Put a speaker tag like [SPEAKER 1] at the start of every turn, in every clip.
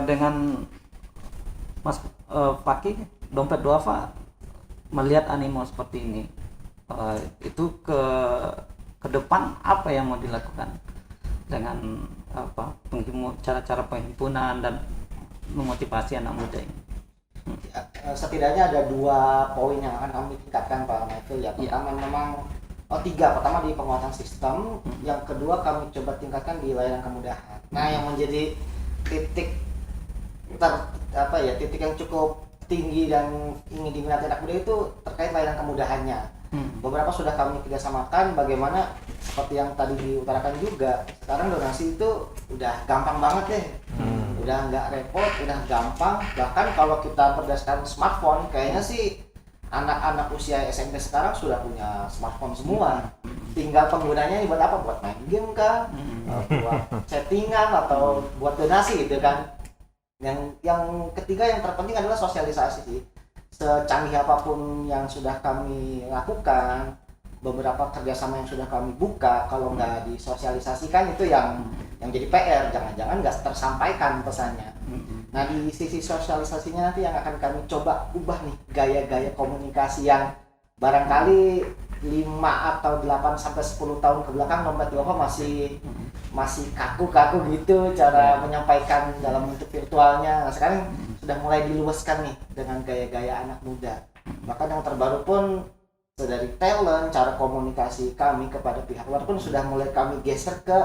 [SPEAKER 1] dengan Mas Fakih, Dompet Duafa melihat animo seperti ini, itu ke depan apa yang mau dilakukan dengan cara-cara penghimpunan dan memotivasi anak muda ini?
[SPEAKER 2] Setidaknya ada 2 poin yang akan kami tingkatkan Pak Michael ya. Pertama memang tiga. Pertama di penguatan sistem, yang kedua kami coba tingkatkan di layanan kemudahan. Nah, yang menjadi titik titik yang cukup tinggi dan ingin diminati anak muda itu terkait layanan kemudahannya. Beberapa sudah kami kerjasamakan, bagaimana seperti yang tadi diutarakan juga, sekarang donasi itu udah gampang banget deh. Udah nggak repot, udah gampang. Bahkan kalau kita berdasarkan smartphone, kayaknya sih anak-anak usia SMP sekarang sudah punya smartphone semua. Tinggal penggunanya buat apa? Buat main game kah? Buat chattingan atau buat donasi gitu kan. Yang ketiga yang terpenting adalah sosialisasi sih. Secanggih apapun yang sudah kami lakukan, beberapa kerjasama yang sudah kami buka, kalau nggak disosialisasikan itu yang jadi PR, jangan-jangan nggak tersampaikan pesannya. Nah, di sisi sosialisasinya nanti yang akan kami coba ubah nih gaya-gaya komunikasi yang barangkali 5 atau 8 sampai 10 tahun ke belakang Dompet Duafa masih kaku-kaku gitu cara menyampaikan dalam bentuk virtualnya. Nah, sekarang sudah mulai diluaskan nih dengan gaya-gaya anak muda. Bahkan yang terbaru pun dari talent, cara komunikasi kami kepada pihak luar pun sudah mulai kami geser ke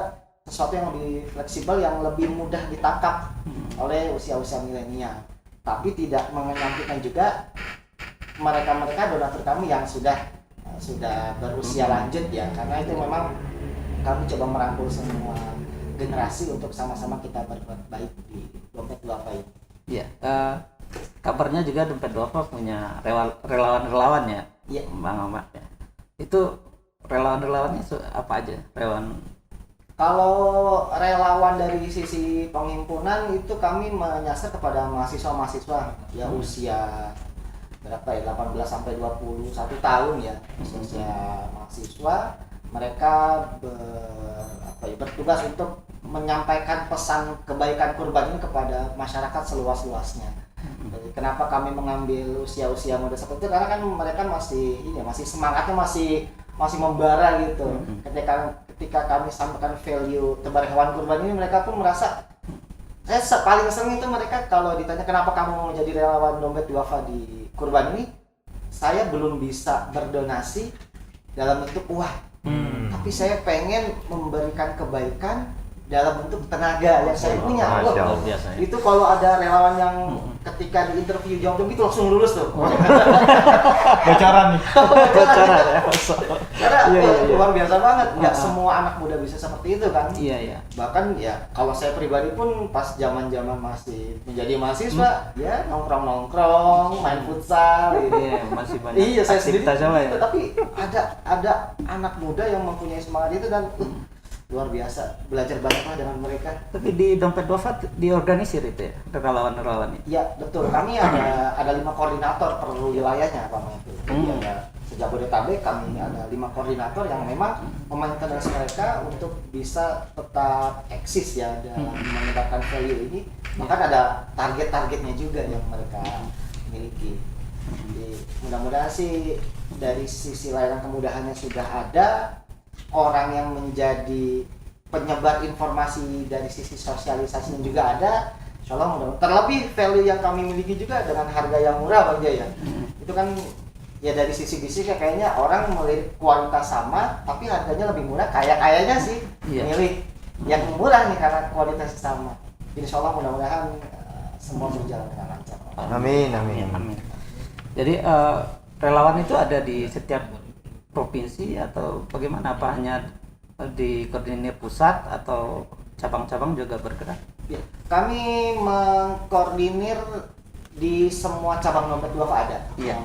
[SPEAKER 2] sesuatu yang lebih fleksibel, yang lebih mudah ditangkap oleh usia-usia milenial. Tapi tidak menyampaikan juga mereka-mereka donatur kami yang sudah berusia lanjut ya, karena itu memang kami coba merangkul semua generasi untuk sama-sama kita berbuat baik di Dompet Duafa ini.
[SPEAKER 1] Iya, kabarnya juga Dompet Duafa punya relawan-relawan ya,
[SPEAKER 2] iya.
[SPEAKER 1] Bang Ahmad ya. Itu relawan-relawannya apa aja?
[SPEAKER 2] Kalau relawan dari sisi penghimpunan itu kami menyasar kepada mahasiswa-mahasiswa ya usia berapa ya, 18 sampai 21 tahun ya, usia mahasiswa. Mereka bertugas untuk menyampaikan pesan kebaikan kurban ini kepada masyarakat seluas-luasnya. Jadi kenapa kami mengambil usia-usia muda seperti itu, karena kan mereka masih semangatnya masih membara gitu. Ketika kami sampaikan value tebar hewan kurban ini, mereka pun merasa, saya paling sering itu mereka kalau ditanya kenapa kamu mau jadi relawan Dompet Duafa di kurban ini, saya belum bisa berdonasi dalam bentuk uang, tapi saya pengen memberikan kebaikan dalam bentuk tenaga yang saya punya. Itu kalau ada relawan yang ketika di interview jawab gitu langsung lulus tuh.
[SPEAKER 3] Bocoran nih.
[SPEAKER 1] Bocoran ya.
[SPEAKER 2] Karena luar biasa banget. Nggak semua anak muda bisa seperti itu kan.
[SPEAKER 1] Iya.
[SPEAKER 2] Bahkan ya kalau saya pribadi pun pas zaman-zaman masih menjadi mahasiswa, ya nongkrong, main futsal.
[SPEAKER 1] Iya, masih banyak.
[SPEAKER 2] Iya, saya sendiri.
[SPEAKER 1] Ya.
[SPEAKER 2] Tapi ada anak muda yang mempunyai semangat itu dan luar biasa, belajar banyaklah dengan mereka.
[SPEAKER 1] Tapi di Dompet Duafa diorganisir itu ya, relawan-relawan itu?
[SPEAKER 2] Ya betul, kami ada 5 koordinator per wilayahnya Pak Menteri. Jadi ada se-Jabodetabek kami ada 5 koordinator yang memang memaintenance mereka untuk bisa tetap eksis ya dalam menegakkan value ini. Bahkan ada target-targetnya juga yang mereka miliki. Jadi mudah-mudahan sih dari sisi layanan kemudahannya sudah ada, orang yang menjadi penyebar informasi dari sisi sosialisasinya juga ada. Insyaallah mudah-mudahan. Terlebih value yang kami miliki juga dengan harga yang murah Bang Jaya. Itu kan ya dari sisi bisnis kayaknya orang melirik kualitas sama tapi harganya lebih murah, kayaknya sih milih yang murah nih karena kualitasnya sama. Insyaallah mudah-mudahan semua berjalan dengan lancar.
[SPEAKER 3] Amin.
[SPEAKER 1] Jadi relawan itu ada di setiap provinsi atau bagaimana? Apa hanya di koordinir pusat atau cabang-cabang juga bergerak?
[SPEAKER 2] Ya, kami mengkoordinir di semua cabang Dompet Duafa ada.
[SPEAKER 1] Iya.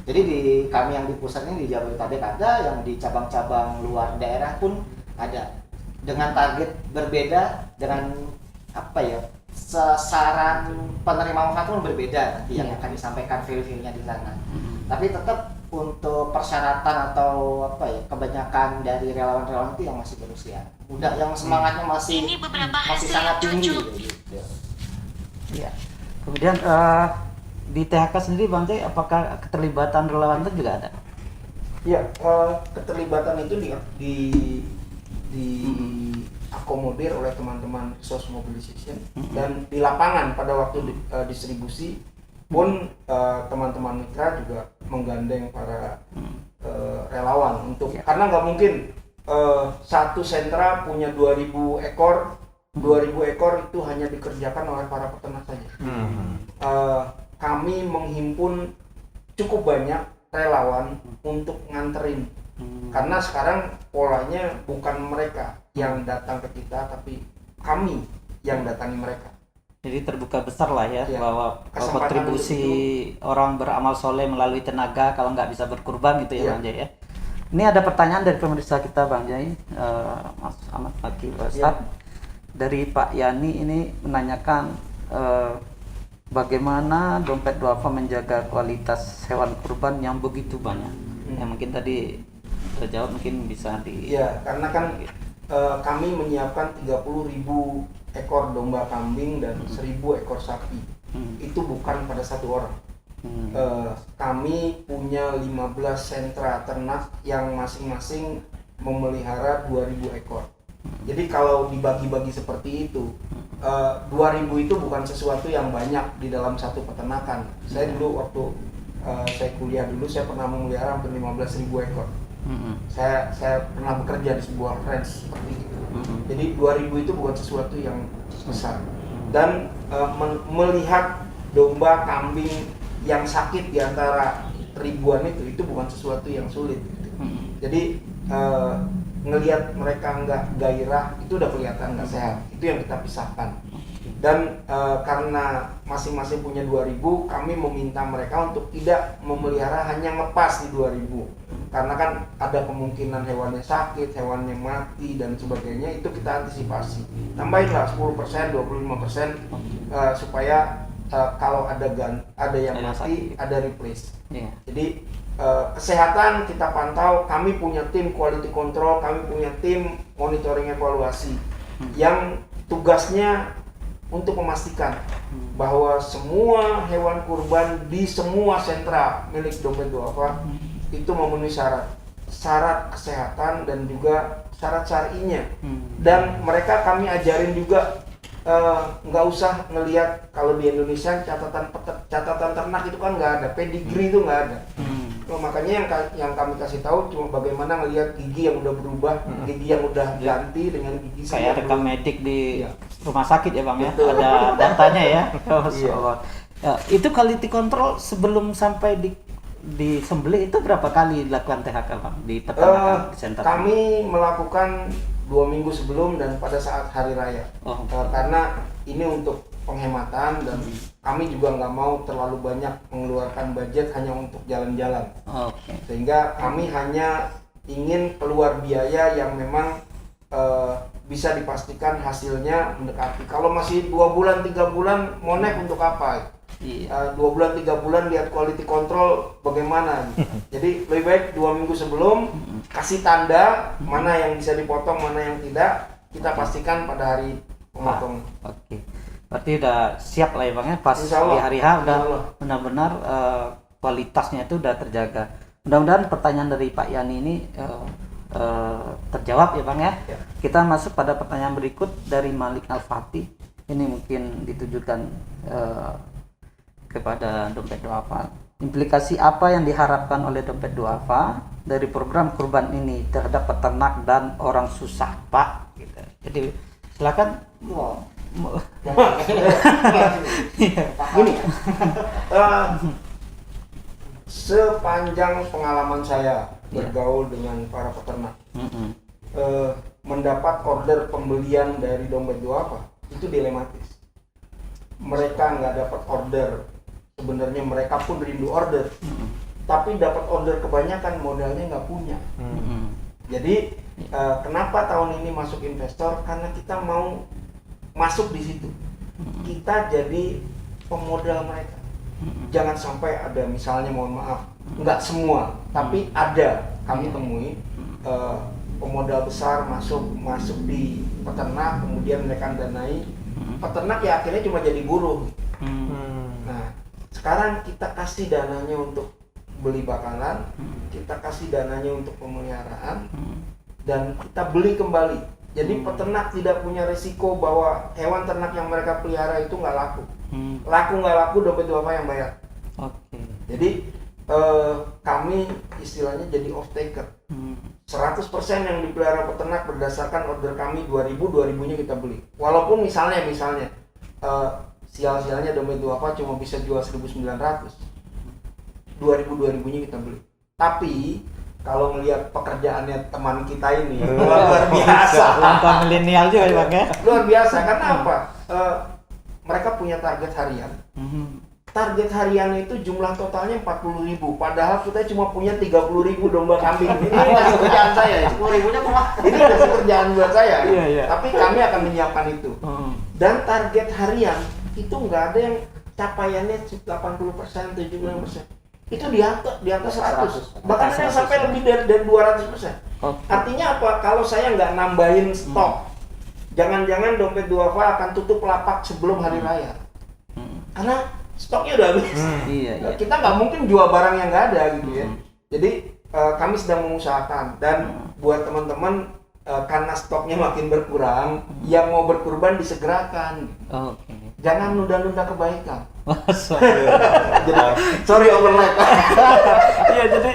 [SPEAKER 2] Jadi kami yang di pusat ini di Jabodetabek ada, yang di cabang-cabang luar daerah pun ada. Dengan target berbeda, dengan sasaran penerima manfaat pun berbeda yang akan disampaikan value-nya di sana. Tapi tetap untuk persyaratan atau kebanyakan dari relawan-relawan itu yang masih berusia muda, yang semangatnya masih sangat tinggi gitu.
[SPEAKER 1] Ya. Kemudian di THK sendiri Bang Jai, apakah keterlibatan relawan itu juga ada?
[SPEAKER 4] Ya, keterlibatan itu diakomodir oleh teman-teman resource mobilization dan di lapangan pada waktu distribusi pun teman-teman mitra juga menggandeng para relawan untuk karena nggak mungkin satu sentra punya 2.000 ekor 2.000 ekor itu hanya dikerjakan oleh para peternak saja. Kami menghimpun cukup banyak relawan untuk nganterin karena sekarang polanya bukan mereka yang datang ke kita tapi kami yang datangi mereka.
[SPEAKER 1] Jadi terbuka besar lah ya,
[SPEAKER 4] Ya,
[SPEAKER 1] bahwa
[SPEAKER 4] kesempatan
[SPEAKER 1] kontribusi orang beramal soleh melalui tenaga kalau nggak bisa berkurban gitu ya,
[SPEAKER 4] Ya.
[SPEAKER 1] Bang Jai ya. Ini ada pertanyaan dari pemirsa kita Bang Jai, Mas Ahmad Fakih Ustadz.
[SPEAKER 4] Ya.
[SPEAKER 1] Dari Pak Yani ini menanyakan bagaimana dompet duafa menjaga kualitas hewan kurban yang begitu banyak. Ya mungkin tadi terjawab, mungkin bisa di.
[SPEAKER 4] Ya, karena kan kami menyiapkan 30.000 ekor domba kambing dan 1.000 ekor sapi. Itu bukan pada satu orang. Kami punya 15 sentra ternak yang masing-masing memelihara 2.000 ekor. Jadi kalau dibagi-bagi seperti itu, 2.000 itu bukan sesuatu yang banyak di dalam satu peternakan. Saya dulu waktu saya kuliah dulu, saya pernah memelihara hampir 15.000 ekor. Saya pernah bekerja di sebuah ranch seperti itu. Jadi 2.000 itu bukan sesuatu yang besar. Dan melihat domba, kambing yang sakit di antara ribuan itu bukan sesuatu yang sulit. Jadi ngelihat mereka nggak gairah itu udah kelihatan nggak sehat. Itu yang kita pisahkan. Dan karena masing-masing punya 2.000, kami meminta mereka untuk tidak memelihara hanya ngepas di 2.000. Karena kan ada kemungkinan hewannya sakit, hewannya mati dan sebagainya, itu kita antisipasi. Tambahinlah 10%, 25% supaya kalau ada yang mati, ada replace. Jadi kesehatan kita pantau, kami punya tim quality control, kami punya tim monitoring evaluasi yang tugasnya untuk memastikan bahwa semua hewan kurban di semua sentra milik Dompet Duafa itu memenuhi syarat kesehatan dan juga syarat syar'inya. Dan mereka kami ajarin juga nggak usah ngelihat kalau di Indonesia catatan ternak itu kan nggak ada, pedigree itu nggak ada. Makanya yang kami kasih tahu cuma bagaimana ngelihat gigi yang udah berubah, gigi yang udah ganti dengan gigi
[SPEAKER 1] kayak rekam medik di rumah sakit ya Bang.
[SPEAKER 4] Betul.
[SPEAKER 1] Ya, ada datanya ya.
[SPEAKER 4] Iya.
[SPEAKER 1] Itu quality control sebelum sampai di sembelih itu berapa kali dilakukan THK Bang di peternakan di center?
[SPEAKER 4] Kami melakukan 2 minggu sebelum dan pada saat hari raya. Karena ini untuk penghematan dan kami juga nggak mau terlalu banyak mengeluarkan budget hanya untuk jalan-jalan. Sehingga kami hanya ingin keluar biaya yang memang bisa dipastikan hasilnya mendekati. Kalau masih 2 bulan 3 bulan mau naik untuk apa? 2 bulan 3 bulan lihat quality control bagaimana. Jadi lebih baik 2 minggu sebelum kasih tanda mana yang bisa dipotong, mana yang tidak, kita pastikan pada hari pemotong.
[SPEAKER 1] Berarti udah siap lah ya Bang ya, pas di hari H udah benar-benar kualitasnya itu udah terjaga. Mudah-mudahan pertanyaan dari Pak Yani ini terjawab ya Bang ya. Kita masuk pada pertanyaan berikut dari Malik Al-Fatih. Ini mungkin ditujukan kepada Dompet Duafa. Implikasi apa yang diharapkan oleh Dompet Duafa dari program kurban ini terhadap peternak dan orang susah Pak? Gitu. Jadi silakan.
[SPEAKER 4] Gini, sepanjang pengalaman saya bergaul dengan para peternak, mendapat order pembelian dari Dompet Duafa itu dilematis. Mereka nggak dapat order, sebenarnya mereka pun rindu order, tapi dapat order kebanyakan modalnya nggak punya. Jadi kenapa tahun ini masuk investor? Karena kita mau masuk di situ, kita jadi pemodal mereka. Jangan sampai ada misalnya, mohon maaf, nggak semua, tapi ada kami temui pemodal besar masuk di peternak, kemudian mereka danai peternak ya akhirnya cuma jadi buruh. Nah, sekarang kita kasih dananya untuk beli bakalan, kita kasih dananya untuk pemeliharaan, dan kita beli kembali. Jadi peternak tidak punya resiko bahwa hewan ternak yang mereka pelihara itu nggak laku. Laku nggak laku, dompet duafa yang bayar.
[SPEAKER 1] Oke.
[SPEAKER 4] Jadi kami istilahnya jadi off taker. 100% yang dipelihara peternak berdasarkan order kami 2000-nya kita beli. Walaupun misalnya sial-sialnya dompet duafa cuma bisa jual 1.900, 2000-nya kita beli. Tapi kalau melihat pekerjaannya teman kita ini luar biasa.
[SPEAKER 1] Langkah milenial juga ya Bang ya.
[SPEAKER 4] Luar biasa, karena apa? Mereka punya target harian. Target harian itu jumlah totalnya 40.000, padahal kita cuma punya 30.000 domba kambing. Ini masih kerjaan saya.
[SPEAKER 2] 10.000-nya kemana?
[SPEAKER 4] Ini masih kerjaan buat saya.
[SPEAKER 1] Iya.
[SPEAKER 4] Tapi kami akan menyiapkan itu. Dan target harian itu nggak ada yang capaiannya 80%, 70%. Itu di atas 100. Bahkan ada yang sampai lebih dari 200%. Artinya apa? Kalau saya nggak nambahin stok, jangan-jangan dompet duafa akan tutup lapak sebelum hari raya. Karena stoknya udah habis.
[SPEAKER 1] Iya.
[SPEAKER 4] Kita nggak mungkin jual barang yang nggak ada gitu ya. Jadi kami sedang mengusahakan, dan buat teman-teman karena stoknya makin berkurang, yang mau berkurban disegerakan.
[SPEAKER 1] Oke.
[SPEAKER 4] Jangan nunda-nunda kebaikan.
[SPEAKER 1] Jadi,
[SPEAKER 4] Sorry overlap.
[SPEAKER 1] iya jadi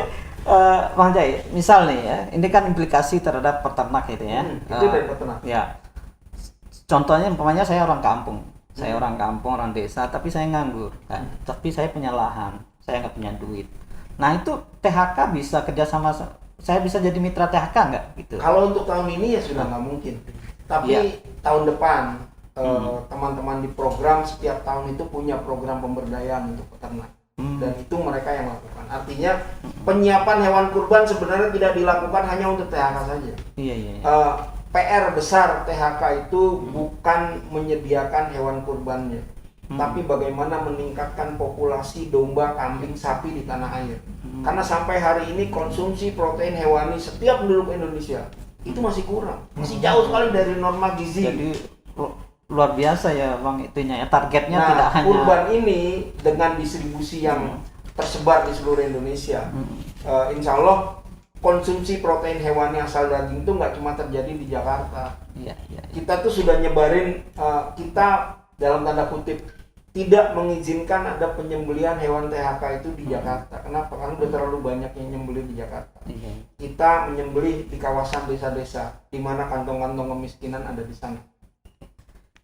[SPEAKER 1] Bang Jai, misal nih ya, ini kan implikasi terhadap peternak itu ya.
[SPEAKER 4] Itu dari peternak.
[SPEAKER 1] Ya. Contohnya umpamanya saya orang kampung. Saya orang kampung, orang desa, tapi saya nganggur kan. Tapi saya punya lahan, saya nggak punya duit. Nah itu THK bisa kerjasama, saya bisa jadi mitra THK nggak gitu?
[SPEAKER 4] Kalau untuk tahun ini ya sudah nggak mungkin. Tapi tahun depan teman-teman di program setiap tahun itu punya program pemberdayaan untuk peternak. Dan itu mereka yang lakukan. Artinya penyiapan hewan kurban sebenarnya tidak dilakukan hanya untuk THK saja.
[SPEAKER 1] Iya.
[SPEAKER 4] PR besar THK itu bukan menyediakan hewan kurbannya, tapi bagaimana meningkatkan populasi domba, kambing, sapi di tanah air. Karena sampai hari ini konsumsi protein hewani setiap penduduk Indonesia itu masih kurang, masih jauh sekali dari norma gizi.
[SPEAKER 1] Jadi luar biasa ya Bang itunya ya, targetnya
[SPEAKER 4] Nah,
[SPEAKER 1] tidak hanya
[SPEAKER 4] kurban ini dengan distribusi yang tersebar di seluruh Indonesia, insya Allah konsumsi protein hewani asal daging itu nggak cuma terjadi di Jakarta.
[SPEAKER 1] Iya.
[SPEAKER 4] Kita tuh sudah nyebarin, kita dalam tanda kutip tidak mengizinkan ada penyembelihan hewan THK itu di Jakarta. Kenapa? Karena udah terlalu banyak yang nyembelih di Jakarta.
[SPEAKER 1] Iya.
[SPEAKER 4] Kita menyembelih di kawasan desa-desa di mana kantong-kantong kemiskinan ada di sana.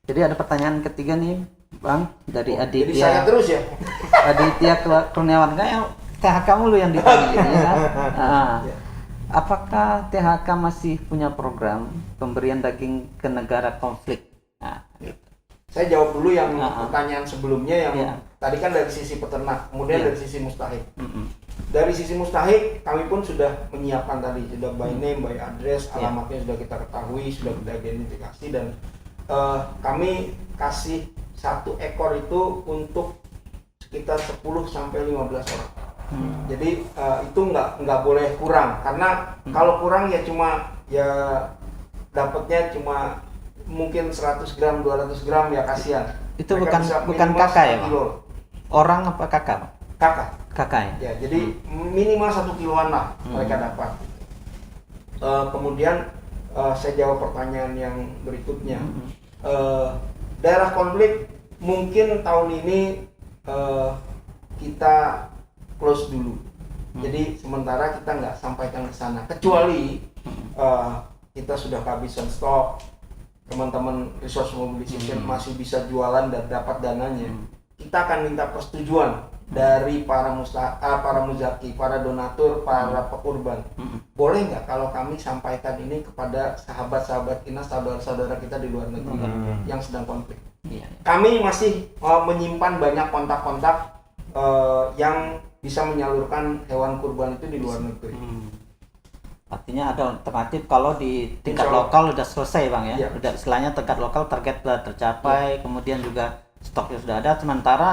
[SPEAKER 1] Jadi ada pertanyaan ketiga nih Bang dari Aditya.
[SPEAKER 4] Jadi saya terus ya.
[SPEAKER 1] Aditya Kurniawan kayak THK mulu yang ditanya gitu ya kan. Apakah THK masih punya program pemberian daging ke negara konflik? Nah, gitu.
[SPEAKER 4] Saya jawab dulu yang pertanyaan sebelumnya yang tadi kan dari sisi peternak, kemudian dari sisi mustahik. Dari sisi mustahik kami pun sudah menyiapkan tadi, sudah by name, by address, alamatnya sudah kita ketahui, sudah kita identifikasi, dan kami kasih 1 ekor itu untuk sekitar 10-15 orang. Jadi itu nggak boleh kurang, karena kalau kurang ya cuma dapatnya cuma mungkin 100 gram 200 gram ya kasihan.
[SPEAKER 1] Itu
[SPEAKER 4] Mereka
[SPEAKER 1] bukan kakak ya Bang? Orang apa kakak? Kakak ya.
[SPEAKER 4] Ya, jadi minimal 1 kiloan lah mereka dapat. Kemudian saya jawab pertanyaan yang berikutnya. Daerah konflik mungkin tahun ini kita close dulu. Jadi sementara kita nggak sampaikan ke sana, kecuali kita sudah kehabisan stok, teman-teman resource mobilization masih bisa jualan dan dapat dananya. Kita akan minta persetujuan dari para muzaki, para donatur, para pekurban. Boleh nggak kalau kami sampaikan ini kepada sahabat-sahabat kita, saudara-saudara kita di luar negeri yang sedang konflik? Kami masih menyimpan banyak kontak-kontak yang bisa menyalurkan hewan kurban itu di luar negeri.
[SPEAKER 1] Artinya ada alternatif kalau di tingkat lokal udah selesai Bang ya. Udah istilahnya tingkat lokal target udah tercapai, kemudian juga stoknya sudah ada, sementara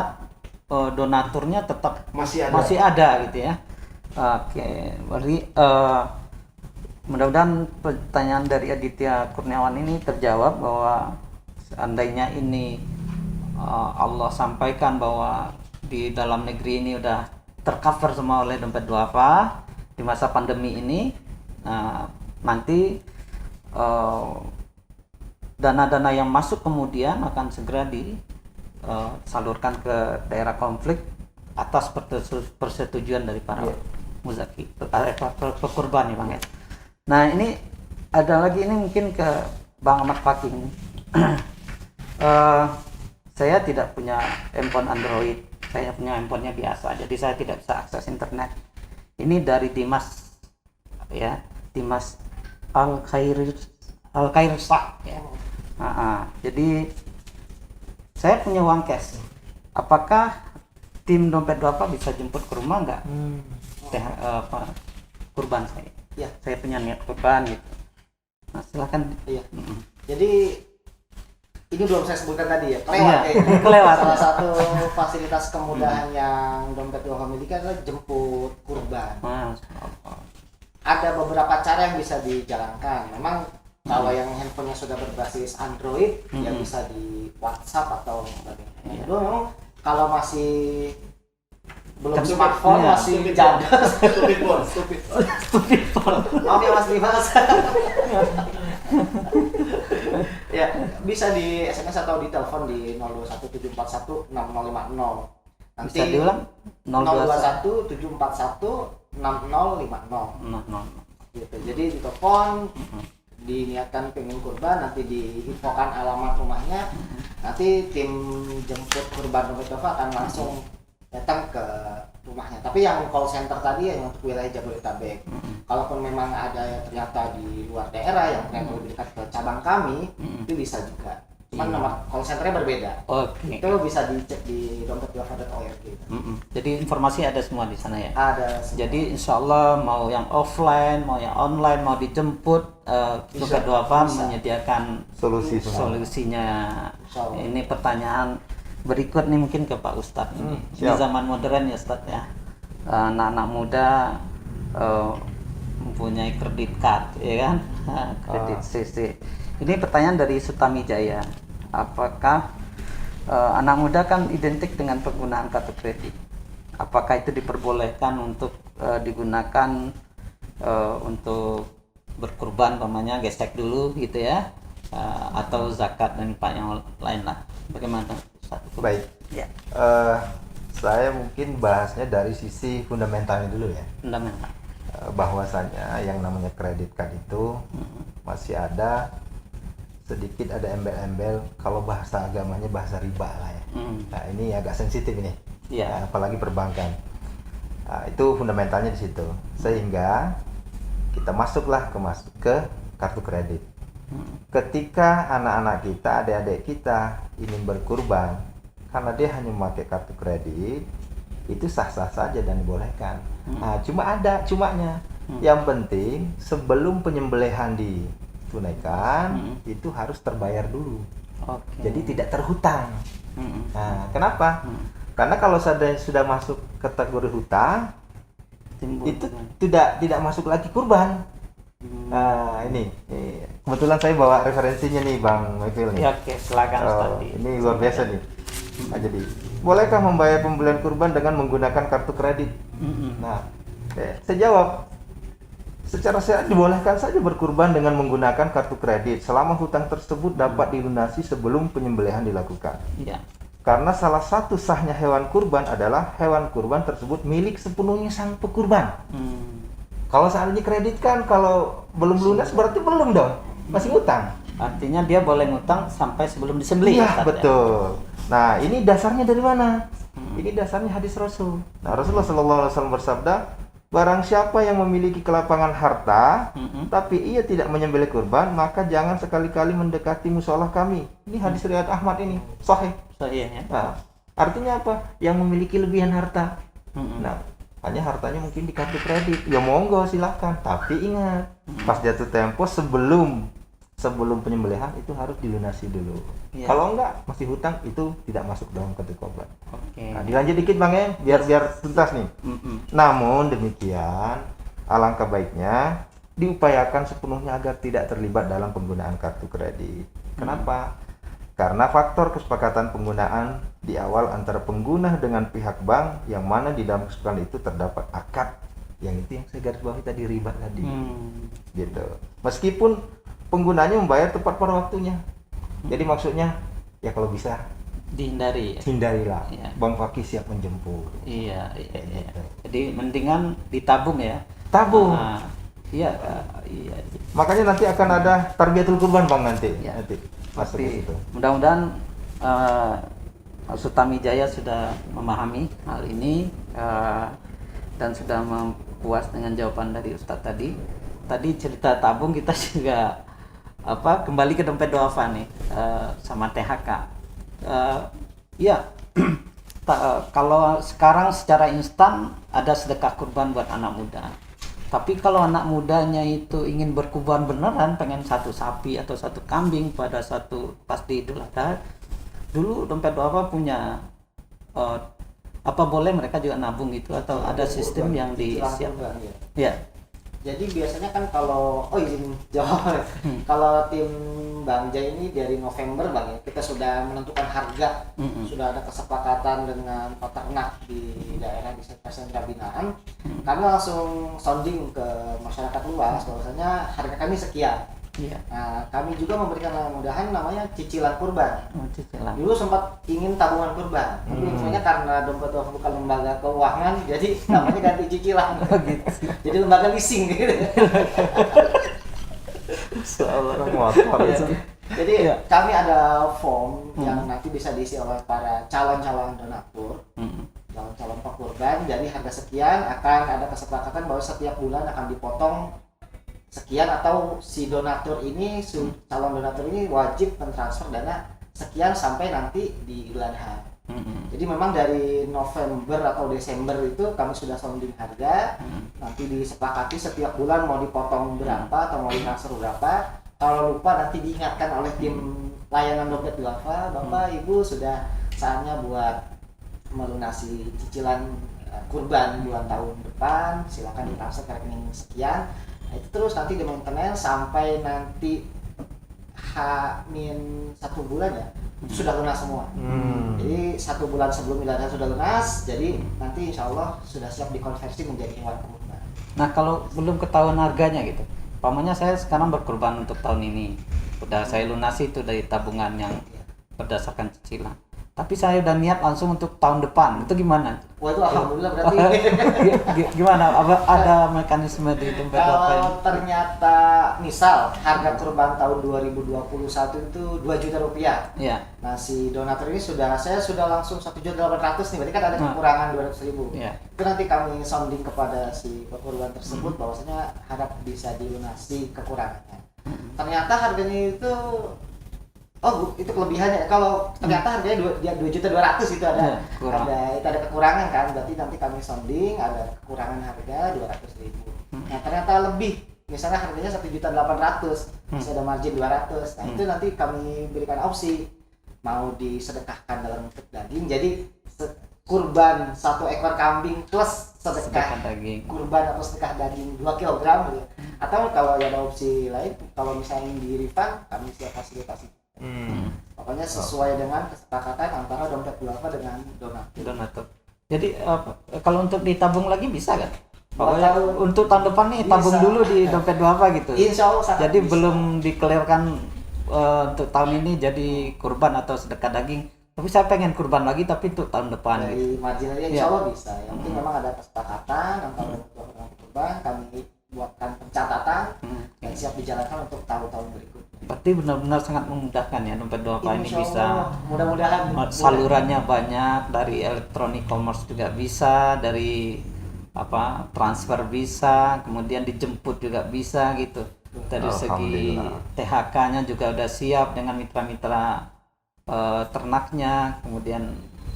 [SPEAKER 1] donaturnya tetap masih ada gitu ya. Oke, berarti mudah-mudahan pertanyaan dari Aditya Kurniawan ini terjawab bahwa seandainya ini Allah sampaikan bahwa di dalam negeri ini udah tercover semua oleh dompet duafa di masa pandemi ini. Nanti dana-dana yang masuk kemudian akan segera disalurkan ke daerah konflik atas persetujuan dari para muzaki, pekurban ya Bang ya. Nah ini ada lagi, ini mungkin ke Bang Ahmad Fakih ini. Saya tidak punya handphone Android, saya punya handphonenya biasa, jadi saya tidak bisa akses internet. Ini dari Dimas ya, Dimas Al-Khairsah ya. Jadi saya punya uang cash. Apakah tim dompet duafa bisa jemput ke rumah nggak? Kurban saya.
[SPEAKER 2] Ya.
[SPEAKER 1] Saya punya niat kurban gitu. Nah, silakan.
[SPEAKER 2] Iya. Jadi ini belum saya sebutkan tadi ya,
[SPEAKER 1] kelewat.
[SPEAKER 2] Salah satu fasilitas kemudahan yang dompet duafa miliki adalah jemput kurban. Ada beberapa cara yang bisa dijalankan. Memang kalau yang handphonenya sudah berbasis Android, ya bisa di WhatsApp atau sebagainya. Memang kalau masih belum smartphone, masih jadul, stupid phone. Maaf ya Mas Dimas. Ya, bisa di SMS atau di telepon di 0217416050. Nanti
[SPEAKER 1] bisa diulang?
[SPEAKER 2] 0217416050. Gitu. Jadi di telepon diniatkan pengen kurban, nanti diinfokan alamat rumahnya, nanti tim jemput kurban dompet duafa akan langsung datang ke rumahnya. Tapi yang call center tadi yang untuk wilayah Jabodetabek, kalaupun memang ada ternyata di luar daerah yang ternyata lebih dekat ke cabang kami, itu bisa juga. Cuman nomor call centernya berbeda. Itu bisa dicek di dompetduafa.org.
[SPEAKER 1] Jadi informasi ada semua di sana ya.
[SPEAKER 2] Ada semua.
[SPEAKER 1] Jadi insya Allah mau yang offline, mau yang online, mau dijemput, dompet duafa menyediakan solusinya. Ini pertanyaan berikut nih mungkin ke Pak Ustadz. Ini zaman modern ya Ustadz ya. Anak-anak muda mempunyai kredit card, ya kan? Kredit CC. Ini pertanyaan dari Sutami Jaya. Apakah anak muda kan identik dengan penggunaan kartu kredit? Apakah itu diperbolehkan untuk digunakan untuk berkurban, umpamanya gesek dulu gitu ya, atau zakat dan pak yang lain lah? Bagaimana?
[SPEAKER 3] Baik.
[SPEAKER 1] Ya.
[SPEAKER 3] Saya mungkin bahasnya dari sisi fundamentalnya dulu ya.
[SPEAKER 1] Fundamental.
[SPEAKER 3] Bahwasanya yang namanya kredit card itu masih ada sedikit ada embel-embel, kalau bahasa agamanya bahasa riba lah ya. Nah ini agak sensitif ini, apalagi perbankan. Nah, itu fundamentalnya di situ, sehingga kita masuklah ke kartu kredit. Ketika anak-anak kita, adik-adik kita ingin berkurban, karena dia hanya memakai kartu kredit, itu sah-sah saja dan dibolehkan. Nah, cumanya. Yang penting sebelum penyembelihan ditunaikan, itu harus terbayar dulu. Jadi tidak terhutang. Nah, kenapa? Karena kalau sudah masuk kategori hutang, itu tidak masuk lagi kurban. Nah, ini kebetulan saya bawa referensinya nih Bang Michael nih.
[SPEAKER 1] Ya, oke, silakan Ustaz.
[SPEAKER 3] Ini luar biasa nih. Nah, jadi bolehkah membayar pembelian kurban dengan menggunakan kartu kredit? Nah, saya jawab, secara syariat dibolehkan saja berkurban dengan menggunakan kartu kredit selama hutang tersebut dapat dilunasi sebelum penyembelihan dilakukan. Karena salah satu sahnya hewan kurban adalah hewan kurban tersebut milik sepenuhnya sang pekurban. Kalau seandainya kredit kan kalau belum lunas berarti belum dong, masih ngutang.
[SPEAKER 1] Artinya dia boleh ngutang sampai sebelum disembelih.
[SPEAKER 3] Iya, betul. Nah, ini dasarnya dari mana? Ini dasarnya hadis Rasul. Nah, Rasulullah SAW bersabda, barang siapa yang memiliki kelapangan harta, tapi ia tidak menyembelih kurban, maka jangan sekali-kali mendekati musola kami. Ini hadis riwayat Ahmad ini, sahih.
[SPEAKER 1] Ya.
[SPEAKER 3] Nah, artinya apa? Yang memiliki lebihan harta. Nah, hanya hartanya mungkin di kartu kredit. Ya monggo silahkan. Tapi ingat, pas jatuh tempo sebelum penyembelihan itu harus dilunasi dulu. Kalau enggak masih hutang, itu tidak masuk dalam kategori korban. Nah, dilanjut dikit Bang ya, biar tuntas nih. Namun demikian, alangkah baiknya diupayakan sepenuhnya agar tidak terlibat dalam penggunaan kartu kredit. Kenapa? karena faktor kesepakatan penggunaan di awal antara pengguna dengan pihak bank yang mana di dalam kesepakatan itu terdapat akad yang itu yang saya garis bawahi tadi, riba tadi. Gitu. Meskipun penggunanya membayar tepat pada waktunya. Jadi maksudnya ya kalau bisa
[SPEAKER 1] Dihindari.
[SPEAKER 3] hindarilah.
[SPEAKER 1] Iya.
[SPEAKER 3] Bang Fakih siap menjemput.
[SPEAKER 1] Iya.
[SPEAKER 3] Gitu.
[SPEAKER 1] Jadi mendingan ditabung ya.
[SPEAKER 3] Tabung.
[SPEAKER 1] Nah, iya. Iya.
[SPEAKER 3] Makanya nanti akan ada tarbiyatul kurban Bang nanti.
[SPEAKER 1] Ya.
[SPEAKER 3] Nanti masuk ke
[SPEAKER 1] Tapi
[SPEAKER 3] situ.
[SPEAKER 1] mudah-mudahan Sutami Jaya sudah memahami hal ini dan sudah puas dengan jawaban dari Ustadz tadi. Tadi cerita tabung kita juga kembali ke dompet duafa nih sama THK. Ya kalau sekarang secara instan ada sedekah kurban buat anak muda. Tapi kalau anak mudanya itu ingin berkurban beneran, pengen satu sapi atau satu kambing pada pasti Idul Adha, dulu dompet duafa punya apa boleh mereka juga nabung gitu atau ada sistem yang disiapkan? Ya.
[SPEAKER 2] Jadi biasanya kan kalau izin jawab, kalau tim Bang Jai ini dari November Bang ya, kita sudah menentukan harga, sudah ada kesepakatan dengan peternak di daerah di sentra binaan, kami langsung sounding ke masyarakat luas bahwasanya harga kami sekian.
[SPEAKER 1] Iya.
[SPEAKER 2] Nah, kami juga memberikan mudahan namanya cicilan kurban.
[SPEAKER 1] Cicilan.
[SPEAKER 2] Dulu sempat ingin tabungan kurban, tapi infonya karena dompet duafa bukan lembaga keuangan, jadi namanya ganti cicilan.
[SPEAKER 1] Gitu.
[SPEAKER 2] Jadi lembaga leasing gitu. Jadi kami ada form yang nanti bisa diisi oleh para calon-calon donatur, calon-calon pekurban. Jadi harga sekian akan ada kesepakatan bahwa setiap bulan akan dipotong sekian atau si donatur ini, calon donatur ini wajib mentransfer dana sekian sampai nanti di Idul Adha. Jadi memang dari November atau Desember itu kami sudah sounding harga, nanti disepakati setiap bulan mau dipotong berapa atau mau ditransfer berapa. Kalau lupa nanti diingatkan oleh tim layanan dompet duafa, Bapak Ibu sudah saatnya buat melunasi cicilan kurban bulan tahun depan, silakan ditransfer ke rekening sekian. Itu terus nanti di maintenance sampai nanti H-1 bulan ya itu sudah lunas semua. Jadi 1 bulan sebelum Idul Adha sudah lunas, jadi nanti insya Allah sudah siap dikonversi menjadi hewan kurban.
[SPEAKER 1] Nah kalau belum ketahuan harganya gitu, pamannya saya sekarang berkurban untuk tahun ini, udah saya lunasi itu dari tabungan yang berdasarkan cicilan. Tapi saya udah niat langsung untuk tahun depan, itu gimana?
[SPEAKER 2] Wah itu alhamdulillah berarti.
[SPEAKER 1] Gimana? Ada mekanisme di dompet duafa?
[SPEAKER 2] Kalau ternyata misal harga kurban tahun 2021 itu 2 juta rupiah.
[SPEAKER 1] Iya.
[SPEAKER 2] Nah si donatur ini saya sudah langsung 1.800.000 nih, berarti kan ada kekurangan 200.000.
[SPEAKER 1] Iya.
[SPEAKER 2] Itu nanti kami sounding kepada si pekurban tersebut bahwasanya harap bisa dilunasi kekurangannya. Ternyata harganya itu itu kelebihannya. Kalau ternyata harganya 2.200.000 itu ada kekurangan kan, berarti nanti kami sounding ada kekurangan harga 200.000. Nah ternyata lebih, misalnya harganya 1.800.000, masih ada margin 200. Nah itu nanti kami berikan opsi mau disedekahkan dalam bentuk daging. Jadi kurban 1 ekor kambing plus sedekah
[SPEAKER 1] daging
[SPEAKER 2] kurban atau sedekah daging 2 kg gitu. Atau kalau ada opsi lain, kalau misalnya di refund kami siap fasilitasi. Pokoknya sesuai dengan kesepakatan antara dompet duafa dengan donatur.
[SPEAKER 1] Jadi kalau untuk ditabung lagi bisa kan? Pokoknya untuk tahun depan nih tabung dulu di dompet duafa gitu.
[SPEAKER 2] Insya Allah sangat
[SPEAKER 1] jadi
[SPEAKER 2] bisa.
[SPEAKER 1] Belum dikelirkan untuk tahun ini jadi kurban atau sedekah daging. Tapi saya pengen kurban lagi tapi untuk tahun depan.
[SPEAKER 2] Dari margin aja insya Allah bisa. Yang penting memang ada kesepakatan antara dompet duafa dengan kurban. Kami buatkan pencatatan yang siap dijalankan untuk tahun-tahun berikutnya.
[SPEAKER 1] Berarti benar-benar sangat memudahkan ya dompet duafa ini bisa.
[SPEAKER 2] Mudah-mudahan
[SPEAKER 1] salurannya banyak, dari electronic commerce juga bisa, dari transfer bisa, kemudian dijemput juga bisa gitu. Dari segi THK-nya juga udah siap dengan mitra-mitra ternaknya, kemudian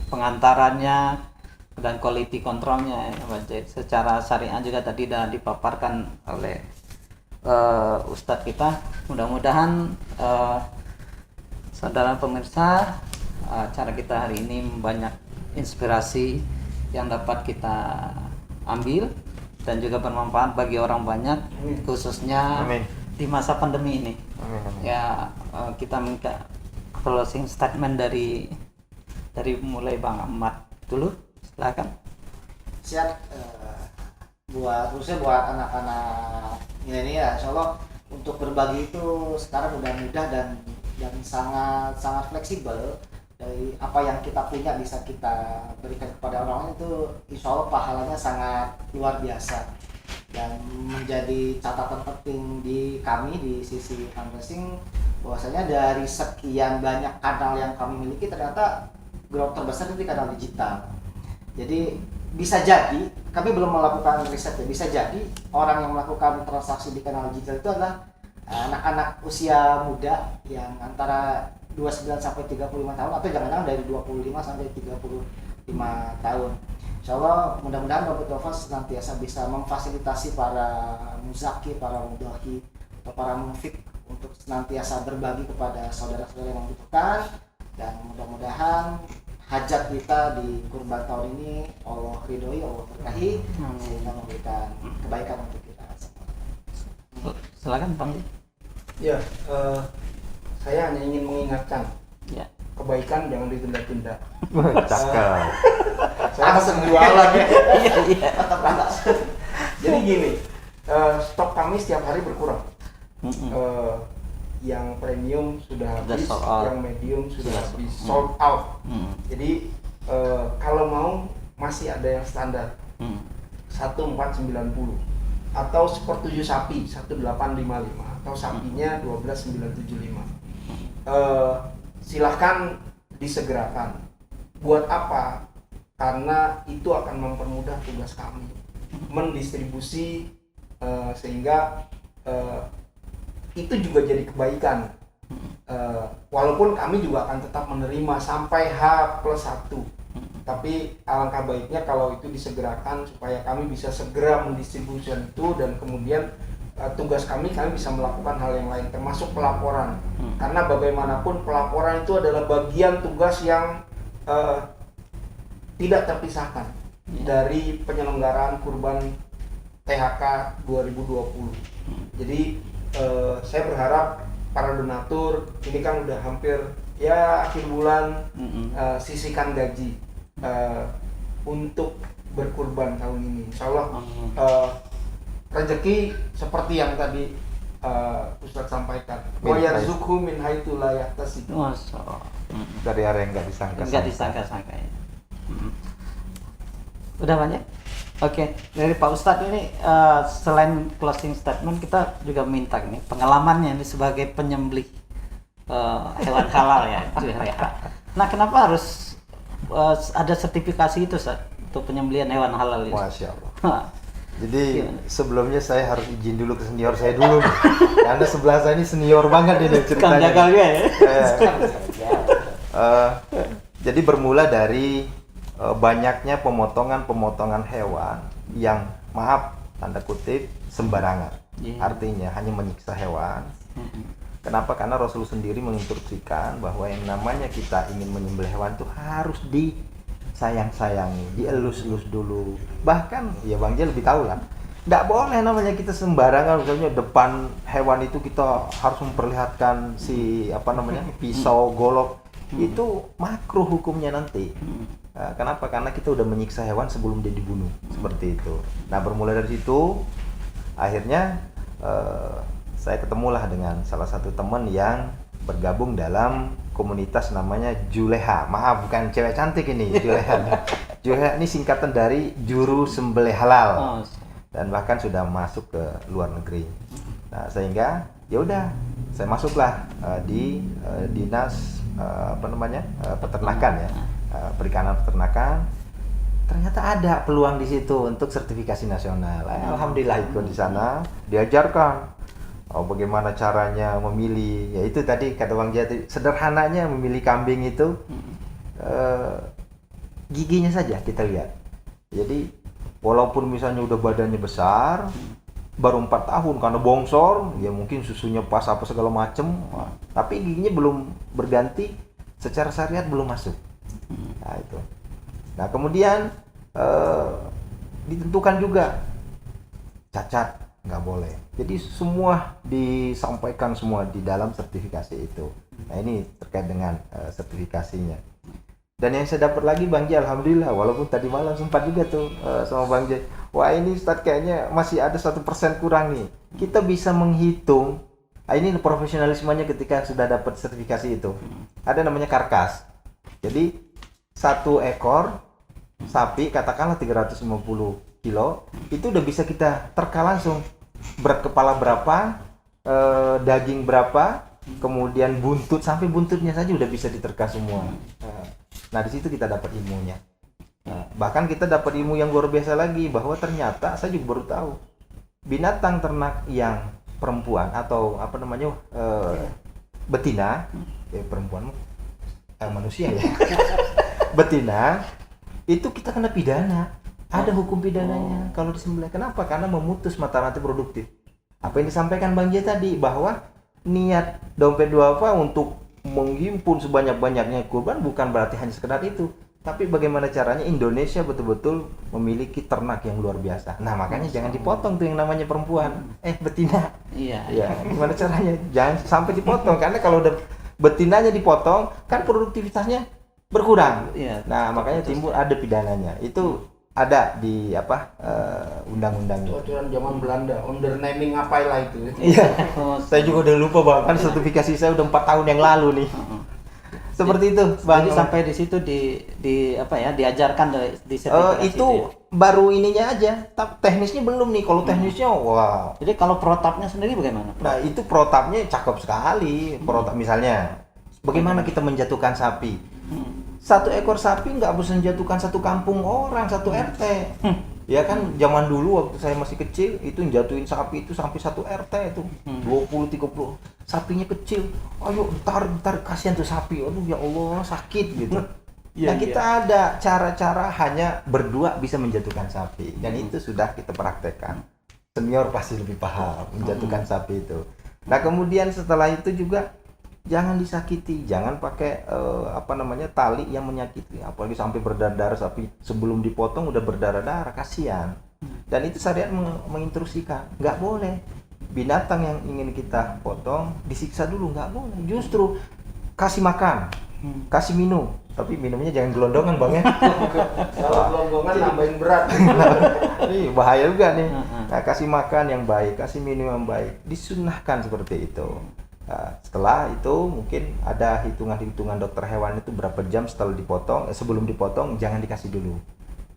[SPEAKER 1] pengantarannya dan quality controlnya ya. Secara syariah juga tadi sudah dipaparkan oleh Ustadz kita. Mudah-mudahan saudara pemirsa, acara kita hari ini banyak inspirasi yang dapat kita ambil dan juga bermanfaat bagi orang banyak, khususnya di masa pandemi ini. Ya kita minta closing statement dari mulai Bang Ahmad dulu, silakan.
[SPEAKER 2] Siap. Khususnya buat anak-anak milenial, insya Allah untuk berbagi itu sekarang udah mudah dan sangat fleksibel. Dari apa yang kita punya bisa kita berikan kepada orang lain, itu insya Allah pahalanya sangat luar biasa. Dan menjadi catatan penting di kami di sisi fundraising, bahwasanya dari sekian banyak kanal yang kami miliki, ternyata growth terbesar itu di kanal digital. Jadi bisa jadi, kami belum melakukan riset ya, bisa jadi orang yang melakukan transaksi di kanal digital itu adalah anak-anak usia muda yang antara 29 sampai 35 tahun, atau jangan-jangan dari 25 sampai 35 tahun. Insya Allah mudah-mudahan Bapak Tova senantiasa bisa memfasilitasi para muzaki, para mudaki, atau para munfik untuk senantiasa berbagi kepada saudara-saudara yang membutuhkan, dan mudah-mudahan hajat kita di kurban tahun ini Allah ridhoi, Allah berkahi, sehingga memberikan kebaikan untuk kita semua.
[SPEAKER 1] Silakan Bang.
[SPEAKER 4] Ya, saya hanya ingin mengingatkan,
[SPEAKER 1] Ya.
[SPEAKER 4] kebaikan jangan ditunda-tunda.
[SPEAKER 3] Cakep.
[SPEAKER 4] Saya langsung jualan ya.
[SPEAKER 1] Iya.
[SPEAKER 4] Jadi gini, stok kami setiap hari berkurang. Yang premium sudah habis, yang medium sudah habis, sold out. Jadi kalau mau masih ada yang standar 1490 atau sepertujuh sapi 1855 atau sapinya 12975. Silahkan disegerakan. Buat apa? Karena itu akan mempermudah tugas kami mendistribusi, sehingga itu juga jadi kebaikan. Walaupun kami juga akan tetap menerima sampai H+1, tapi alangkah baiknya kalau itu disegerakan supaya kami bisa segera mendistribusikan itu, dan kemudian tugas kami bisa melakukan hal yang lain termasuk pelaporan. Karena bagaimanapun pelaporan itu adalah bagian tugas yang tidak terpisahkan dari penyelenggaraan kurban THK 2020. Jadi saya berharap para donatur ini kan udah hampir ya akhir bulan, sisihkan gaji untuk berkurban tahun ini. Insya Allah rezeki seperti yang tadi Ustadz sampaikan, wa yarzuqhu min haitsu la yahtasib.
[SPEAKER 3] Dari area yang nggak
[SPEAKER 1] disangka-sangka ya. Udah banyak. Oke, dari Pak Ustadz ini selain closing statement, kita juga minta nih pengalamannya ini sebagai penyembelih hewan halal ya. Nah, kenapa harus ada sertifikasi itu, Ustadz, untuk penyembelihan hewan halal itu?
[SPEAKER 3] Masya Allah. Jadi sebelumnya saya harus izin dulu ke senior saya dulu nih. Karena sebelah saya ini senior banget ini ceritanya.
[SPEAKER 1] Jagal juga ya.
[SPEAKER 3] Jadi bermula dari banyaknya pemotongan hewan yang, maaf tanda kutip, sembarangan. Artinya hanya menyiksa hewan. Kenapa? Karena Rasul sendiri menginstruksikan bahwa yang namanya kita ingin menyembelih hewan itu harus disayang-sayangi, dielus-elus dulu. Bahkan ya Bang Jel lebih tahu lah, nggak boleh namanya kita sembarangan, misalnya depan hewan itu kita harus memperlihatkan pisau, golok. Itu makruh hukumnya nanti. Kenapa? Karena kita udah menyiksa hewan sebelum dia dibunuh, seperti itu. Nah, bermula dari situ, akhirnya saya ketemulah dengan salah satu teman yang bergabung dalam komunitas namanya Juleha. Maaf, bukan cewek cantik ini, Juleha. Juleha ini singkatan dari Juru Sembelih Halal, dan bahkan sudah masuk ke luar negeri. Nah, sehingga ya udah, saya masuklah di dinas peternakan ya. Perikanan peternakan. Ternyata ada peluang di situ untuk sertifikasi nasional. Alhamdulillah ikut di sana, diajarkan bagaimana caranya memilih. Ya itu tadi kata Bang Jati, sederhananya memilih kambing itu giginya saja kita lihat. Jadi walaupun misalnya udah badannya besar, baru 4 tahun karena bongsor, ya mungkin susunya pas apa segala macem, tapi giginya belum berganti, secara syariat belum masuk. Nah itu. Nah kemudian ditentukan juga cacat nggak boleh. Jadi semua disampaikan semua di dalam sertifikasi itu. Nah ini terkait dengan sertifikasinya. Dan yang saya dapat lagi Bang J, alhamdulillah, walaupun tadi malam sempat juga tuh sama Bang J, wah ini Ustadz kayaknya masih ada 1% kurang nih. Kita bisa menghitung, ini profesionalismenya ketika sudah dapat sertifikasi itu. Ada namanya karkas. Jadi satu ekor sapi katakanlah 350 kilo, itu udah bisa kita terka langsung. Berat kepala berapa, daging berapa, kemudian buntut, sampai buntutnya saja udah bisa diterka semua. Nah di situ kita dapat ilmunya. Bahkan kita dapat ilmu yang luar biasa lagi, bahwa ternyata saya juga baru tahu binatang ternak yang perempuan atau apa namanya betina, perempuan manusia ya, betina itu kita kena pidana. Ada hukum pidananya kalau disembelih. Kenapa? Karena memutus mata rantai produktif. Apa yang disampaikan Bang J tadi, bahwa niat dompet duafa untuk menghimpun sebanyak-banyaknya kurban bukan berarti hanya sekedar itu, tapi bagaimana caranya Indonesia betul-betul memiliki ternak yang luar biasa. Nah makanya jangan dipotong tuh yang namanya perempuan, betina.
[SPEAKER 1] Iya.
[SPEAKER 3] Ya, gimana caranya? Jangan sampai dipotong, karena kalau udah betinanya dipotong kan produktivitasnya berkurang.
[SPEAKER 1] Iya.
[SPEAKER 3] Nah makanya timbul ada pidananya. Itu ada di undang-undangnya.
[SPEAKER 4] Aturan zaman Belanda, ondernaming apa itu.
[SPEAKER 3] Iya. Saya juga udah lupa Bang, kan sertifikasi saya udah 4 tahun yang lalu nih. Seperti itu Bang.
[SPEAKER 1] Jadi sampai di situ diajarkan di sertifikasi
[SPEAKER 3] itu
[SPEAKER 1] ya?
[SPEAKER 3] Baru ininya aja, teknisnya belum nih. Kalau teknisnya wow.
[SPEAKER 1] Jadi kalau protapnya sendiri bagaimana?
[SPEAKER 3] Nah itu protapnya cakep sekali. Protap misalnya, bagaimana kita menjatuhkan sapi. Satu ekor sapi nggak bisa menjatuhkan satu kampung orang, satu RT. Ya kan zaman dulu waktu saya masih kecil itu jatuhin sapi itu sampai satu RT itu 20-30 sapinya kecil. Ayo ntar kasihan tuh sapi. Aduh ya Allah sakit gitu. Nah kita ada cara-cara hanya berdua bisa menjatuhkan sapi, dan itu sudah kita praktekkan. Senior pasti lebih paham menjatuhkan sapi itu. Nah kemudian setelah itu juga jangan disakiti, jangan pakai tali yang menyakiti, apalagi sampai berdarah-darah. Sapi sebelum dipotong udah berdarah-darah, kasihan. Dan itu syariat menginstruksikan, nggak boleh binatang yang ingin kita potong disiksa dulu, nggak boleh. Justru kasih makan, kasih minum, tapi minumnya jangan gelondongan Bang ya.
[SPEAKER 4] Kalau gelondongan nambahin berat.
[SPEAKER 3] Ini bahaya juga nih. Nah, kasih makan yang baik, kasih minum yang baik, disunnahkan seperti itu. Nah, setelah itu mungkin ada hitungan-hitungan dokter hewan itu berapa jam setelah dipotong, sebelum dipotong jangan dikasih dulu.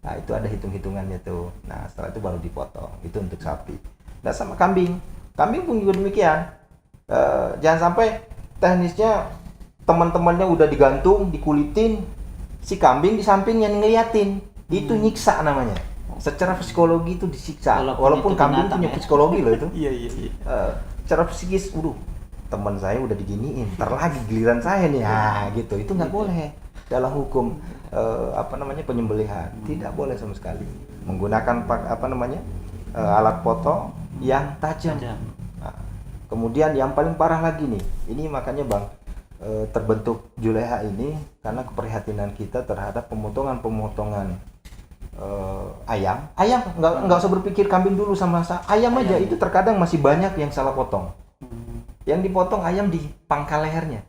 [SPEAKER 3] Nah itu ada hitung-hitungannya tuh. Nah setelah itu baru dipotong. Itu untuk sapi. Nah sama kambing pun juga demikian. Jangan sampai teknisnya teman-temannya udah digantung, dikulitin, si kambing di sampingnya ngeliatin. Itu nyiksa namanya. Secara psikologi itu disiksa. Walaupun kambing punya psikologi loh itu.
[SPEAKER 1] Iya.
[SPEAKER 3] Secara psikis, teman saya udah diginiin, ntar lagi giliran saya nih, gitu. Itu nggak boleh dalam hukum penyembelihan. Tidak boleh sama sekali menggunakan alat potong yang tajam. Nah, kemudian yang paling parah lagi nih, ini makanya Bang, terbentuk Juleha ini karena keprihatinan kita terhadap pemotongan ayam nggak usah berpikir kambing dulu sama ayam aja. Itu terkadang masih banyak yang salah potong. Yang dipotong ayam di pangkal lehernya,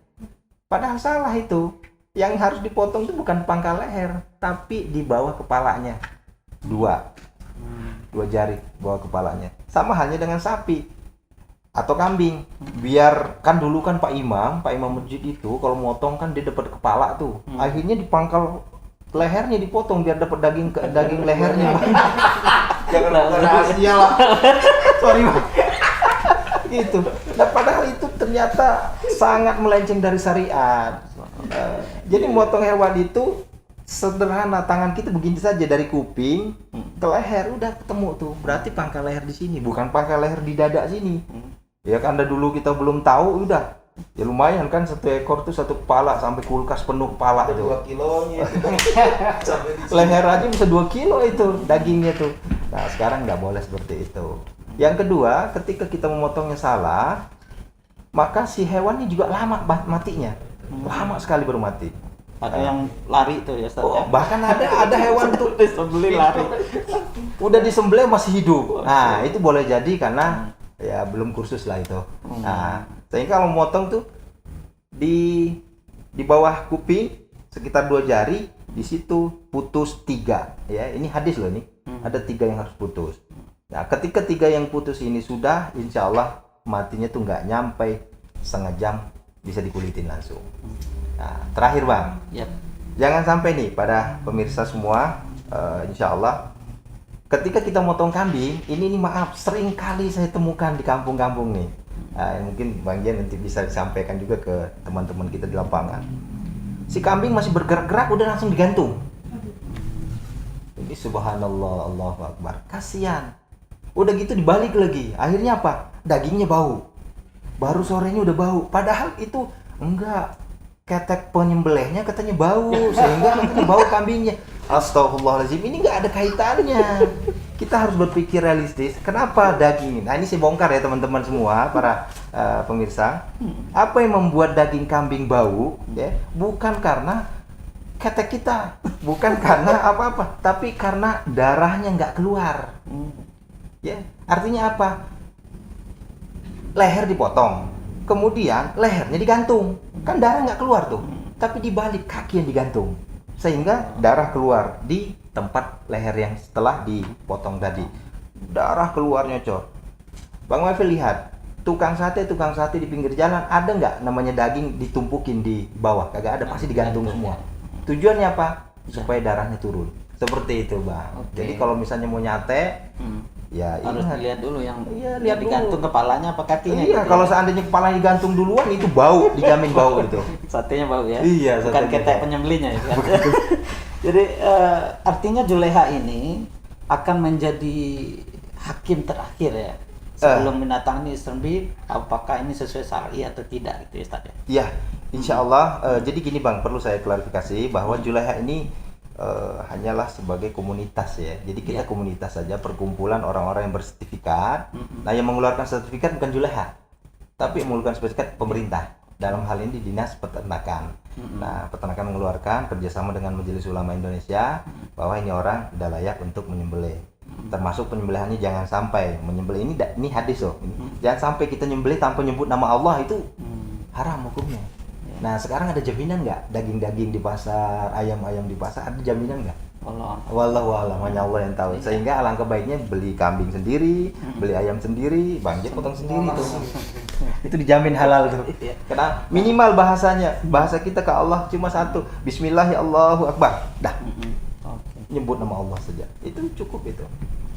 [SPEAKER 3] padahal salah. Itu yang harus dipotong itu bukan pangkal leher, tapi di bawah kepalanya, dua jari bawah kepalanya. Sama halnya dengan sapi atau kambing. Biar kan dulu kan Pak Imam masjid itu kalau motong kan dia dapat kepala tuh, akhirnya di pangkal lehernya dipotong biar dapat daging lehernya.
[SPEAKER 4] Jangan rahasia lah.
[SPEAKER 3] Sorry Bang. Gitu. Nah padahal itu ternyata sangat melenceng dari syariat. Jadi memotong hewan itu sederhana, tangan kita begini saja dari kuping ke leher udah ketemu tuh. Berarti pangkal leher di sini, bukan pangkal leher di dada sini. Ya kan dulu kita belum tahu, udah. Ya lumayan kan satu ekor tuh satu kepala, sampai kulkas penuh kepala itu.
[SPEAKER 4] 2 kilonya.
[SPEAKER 3] Leher aja bisa 2 kilo itu dagingnya tuh. Nah sekarang nggak boleh seperti itu. Yang kedua, ketika kita memotongnya salah, maka si hewan ini juga lama matinya. Lama sekali baru mati.
[SPEAKER 1] Ada yang lari tuh ya Ustaz.
[SPEAKER 3] Bahkan ada hewan tuh
[SPEAKER 1] disembelih lari.
[SPEAKER 3] udah disembelih masih hidup. Nah, itu boleh jadi karena ya belum kursus lah itu. Nah, sehingga kalau motong tuh di bawah kuping sekitar 2 jari, di situ putus 3 ya. Ini hadis loh nih. Ada 3 yang harus putus. Nah, ketika 3 yang putus ini sudah, insya Allah matinya tuh nggak nyampe setengah jam, bisa dikulitin langsung. Nah, terakhir Bang, jangan sampai nih pada pemirsa semua, insya Allah ketika kita motong kambing, ini maaf, sering kali saya temukan di kampung-kampung nih. Mungkin Bang Jan nanti bisa disampaikan juga ke teman-teman kita di lapangan. Si kambing masih bergerak-gerak, udah langsung digantung. Ini subhanallah, Allahu Akbar. Kasihan. Udah gitu dibalik lagi. Akhirnya apa? Dagingnya bau. Baru sorenya udah bau. Padahal itu enggak. Ketek penyembelihnya katanya bau, sehingga katanya bau kambingnya. Astagfirullahaladzim, ini nggak ada kaitannya. Kita harus berpikir realistis. Kenapa daging? Nah, ini saya bongkar ya teman-teman semua, para pemirsa. Apa yang membuat daging kambing bau? Ya, bukan karena ketek kita, bukan karena apa-apa, tapi karena darahnya nggak keluar. Ya, artinya apa? Leher dipotong, kemudian lehernya digantung, kan darah nggak keluar tuh, tapi dibalik kaki yang digantung, sehingga darah keluar di tempat leher yang setelah dipotong tadi. Darah keluarnya cor. Bang Mafil lihat, tukang sate di pinggir jalan, ada nggak namanya daging ditumpukin di bawah? Kagak ada, pasti digantung semua. Tujuannya apa? Supaya darahnya turun. Seperti itu Bang. Jadi kalau misalnya mau nyate, ya
[SPEAKER 1] harus dilihat dulu yang
[SPEAKER 3] lihat
[SPEAKER 1] digantung
[SPEAKER 3] dulu.
[SPEAKER 1] Kepalanya apa kakinya.
[SPEAKER 3] Iya, kalau seandainya kepalanya digantung duluan itu bau, dijamin bau itu.
[SPEAKER 1] Satenya bau ya.
[SPEAKER 3] Iya,
[SPEAKER 1] bukan ketek penyembelihnya ya. Jadi artinya Juleha ini akan menjadi hakim terakhir ya. Sebelum mendatangi serbi, apakah ini sesuai syar'i atau tidak gitu ya Ustaz ya?
[SPEAKER 3] Iya, insya Allah. Jadi gini Bang, perlu saya klarifikasi bahwa Juleha ini hanyalah sebagai komunitas ya. Jadi kita komunitas saja, perkumpulan orang-orang yang bersertifikat. Nah, yang mengeluarkan sertifikat bukan Juleha, tapi mengeluarkan sertifikat pemerintah. Dalam hal ini di Dinas Peternakan. Nah, peternakan mengeluarkan kerjasama dengan Majelis Ulama Indonesia bahwa ini orang udah layak untuk menyembelih. Termasuk penyembelihannya jangan sampai menyembelih ini hadis loh. Jangan sampai kita nyembelih tanpa nyebut nama Allah, itu haram hukumnya. Nah, sekarang ada jaminan nggak daging-daging di pasar, ayam-ayam di pasar, ada jaminan nggak? Wallahu a'lam, hanya Allah yang tahu. Sehingga alangkah baiknya beli kambing sendiri, beli ayam sendiri, Bang Jan potong sendiri tuh. Itu dijamin halal tuh. Karena minimal bahasa kita ke Allah cuma satu, Bismillah ya Allahu Akbar. Dah. Nyebut nama Allah saja. Itu cukup itu.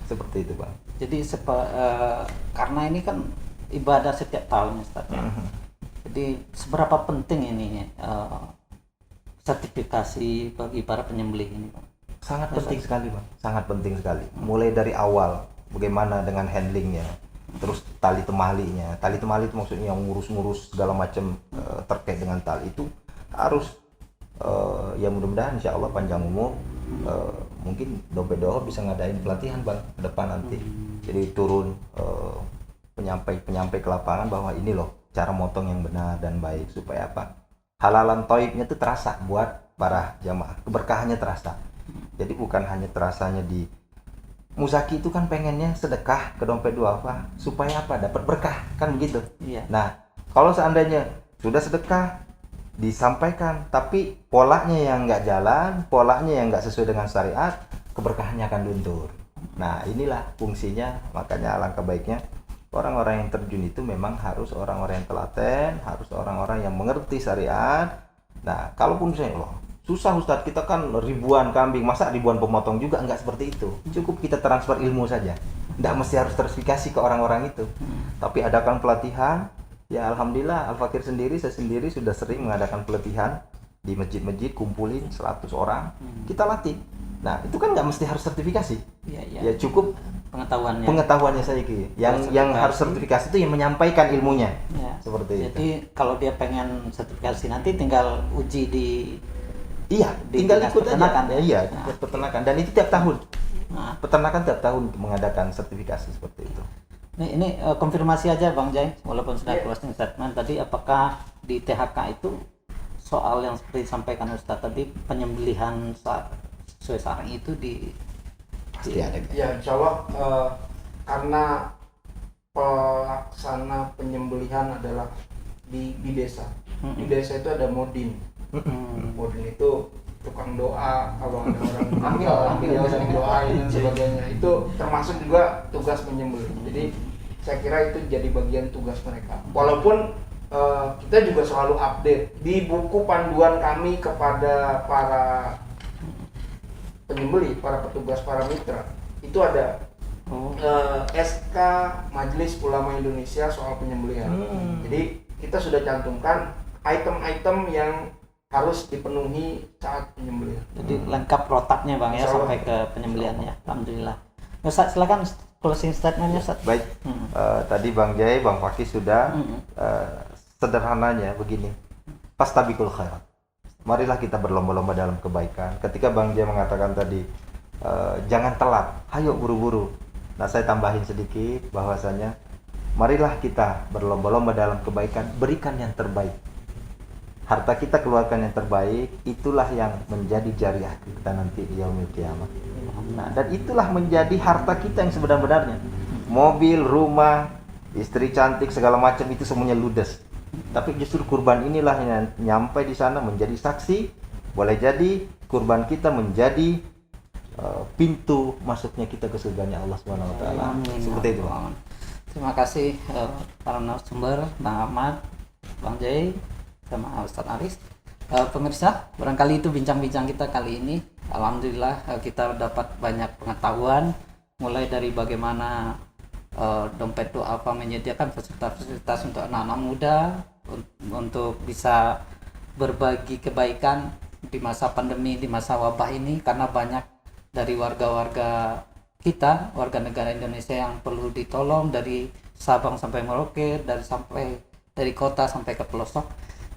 [SPEAKER 3] Seperti itu, Bang.
[SPEAKER 1] Jadi karena ini kan ibadah setiap tahun Ustaz ya. Jadi seberapa penting ini sertifikasi bagi para penyembelih ini, Bang?
[SPEAKER 3] Sangat penting sekali, Bang. Sangat penting sekali. Mulai dari awal, bagaimana dengan handlingnya, terus tali temalinya. Tali temali itu maksudnya yang ngurus-ngurus segala macam terkait dengan tali itu harus ya mudah-mudahan insya Allah panjang umur. Mungkin Dompet Doa bisa ngadain pelatihan Bang ke depan nanti. Jadi turun penyampai ke lapangan bahwa ini loh cara motong yang benar dan baik, supaya apa? Halalan toibnya itu terasa buat para jamaah, keberkahannya terasa. Jadi bukan hanya terasanya di Muzaki itu kan pengennya sedekah ke Dompet Duafa supaya apa? Dapat berkah, kan begitu.
[SPEAKER 1] Iya.
[SPEAKER 3] Nah, kalau seandainya sudah sedekah disampaikan tapi polanya yang nggak jalan, polanya yang nggak sesuai dengan syariat, keberkahannya akan luntur. Nah, inilah fungsinya. Makanya alangkah baiknya orang-orang yang terjun itu memang harus orang-orang yang telaten, harus orang-orang yang mengerti syariat. Nah, kalaupun misalnya loh susah Ustadz, kita kan ribuan kambing, masa ribuan pemotong juga? Enggak seperti itu. Cukup kita transfer ilmu saja. Enggak mesti harus sertifikasi ke orang-orang itu. Tapi adakan pelatihan. Ya alhamdulillah Al-Fakir sendiri, saya sendiri sudah sering mengadakan pelatihan di masjid-masjid, kumpulin 100 orang, kita latih. Nah, itu kan nggak mesti harus sertifikasi. Ya cukup pengetahuannya saya yang harus sertifikasi itu yang menyampaikan ilmunya.
[SPEAKER 1] Ya.
[SPEAKER 3] Seperti itu.
[SPEAKER 1] Jadi kalau dia pengen sertifikasi nanti tinggal uji di
[SPEAKER 3] tinggal ikut
[SPEAKER 1] peternakan
[SPEAKER 3] aja. Iya, di peternakan, dan itu tiap tahun. Peternakan tiap tahun mengadakan sertifikasi seperti itu.
[SPEAKER 1] Ini konfirmasi aja Bang Jai, walaupun sudah closing statement tadi, apakah di THK itu soal yang seperti disampaikan Ustadz tadi, penyembelihan sesuai syar'i itu
[SPEAKER 3] pasti ada.
[SPEAKER 4] Ya, insya Allah karena pelaksana penyembelihan adalah di desa. Di desa itu ada modin. Modin itu tukang doa, kalau ada orang meninggal, yang doain dan sebagainya. Itu termasuk juga tugas menyembelih. Jadi saya kira itu jadi bagian tugas mereka. Walaupun kita juga selalu update di buku panduan kami kepada para penyembelih, para petugas, para mitra, itu ada SK Majelis Ulama Indonesia soal penyembelihan. Jadi kita sudah cantumkan item-item yang harus dipenuhi saat penyembelihan.
[SPEAKER 1] Jadi lengkap protapnya Bang ya sampai ke penyembelihannya. Alhamdulillah. Ustaz silakan closing statementnya Ustaz.
[SPEAKER 3] Baik. Tadi Bang Jai, Bang Fakih sudah sederhananya begini. Fastabiqul khairat. Marilah kita berlomba-lomba dalam kebaikan. Ketika Bang Jai mengatakan tadi jangan telat, ayo buru-buru. Nah, saya tambahin sedikit bahwasanya marilah kita berlomba-lomba dalam kebaikan, berikan yang terbaik. Harta kita keluarkan yang terbaik, itulah yang menjadi jariah kita nanti di yaumil qiyamah. Nah, dan itulah menjadi harta kita yang sebenar-benarnya. Mobil, rumah, istri cantik, segala macam itu semuanya ludes. Tapi justru kurban inilah yang nyampe di sana menjadi saksi. Boleh jadi kurban kita menjadi pintu masuknya kita ke surganya Allah Subhanahu wa taala. Seperti itu.
[SPEAKER 1] Terima kasih para narasumber, Bang Ahmad, Bang Jai, sama Ustaz Aris. Pemirsa, barangkali itu bincang-bincang kita kali ini. Alhamdulillah kita dapat banyak pengetahuan, mulai dari bagaimana dompet du'afa menyediakan fasilitas untuk anak-anak muda untuk bisa berbagi kebaikan di masa pandemi, di masa wabah ini, karena banyak dari warga-warga kita, warga negara Indonesia yang perlu ditolong dari Sabang sampai Merauke, dari kota sampai ke pelosok.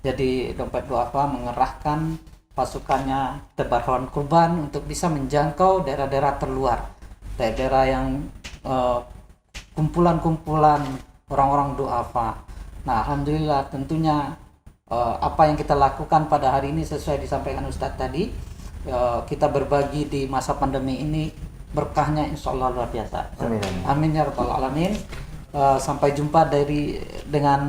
[SPEAKER 1] Jadi dompet du'afa mengerahkan pasukannya tebar hewan kurban untuk bisa menjangkau daerah-daerah terluar, daerah-daerah yang kumpulan-kumpulan orang-orang du'afa. Nah, alhamdulillah tentunya apa yang kita lakukan pada hari ini sesuai disampaikan Ustadz tadi, kita berbagi di masa pandemi ini, berkahnya insya Allah luar biasa.
[SPEAKER 3] Amin.
[SPEAKER 1] Amin ya rabbal alamin. Sampai jumpa dengan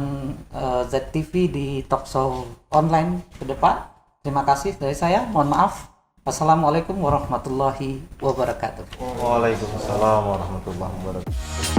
[SPEAKER 1] ZTV di Talkshow online ke depan. Terima kasih dari saya. Mohon maaf. Wassalamualaikum warahmatullahi wabarakatuh.
[SPEAKER 3] Waalaikumsalam warahmatullahi wabarakatuh.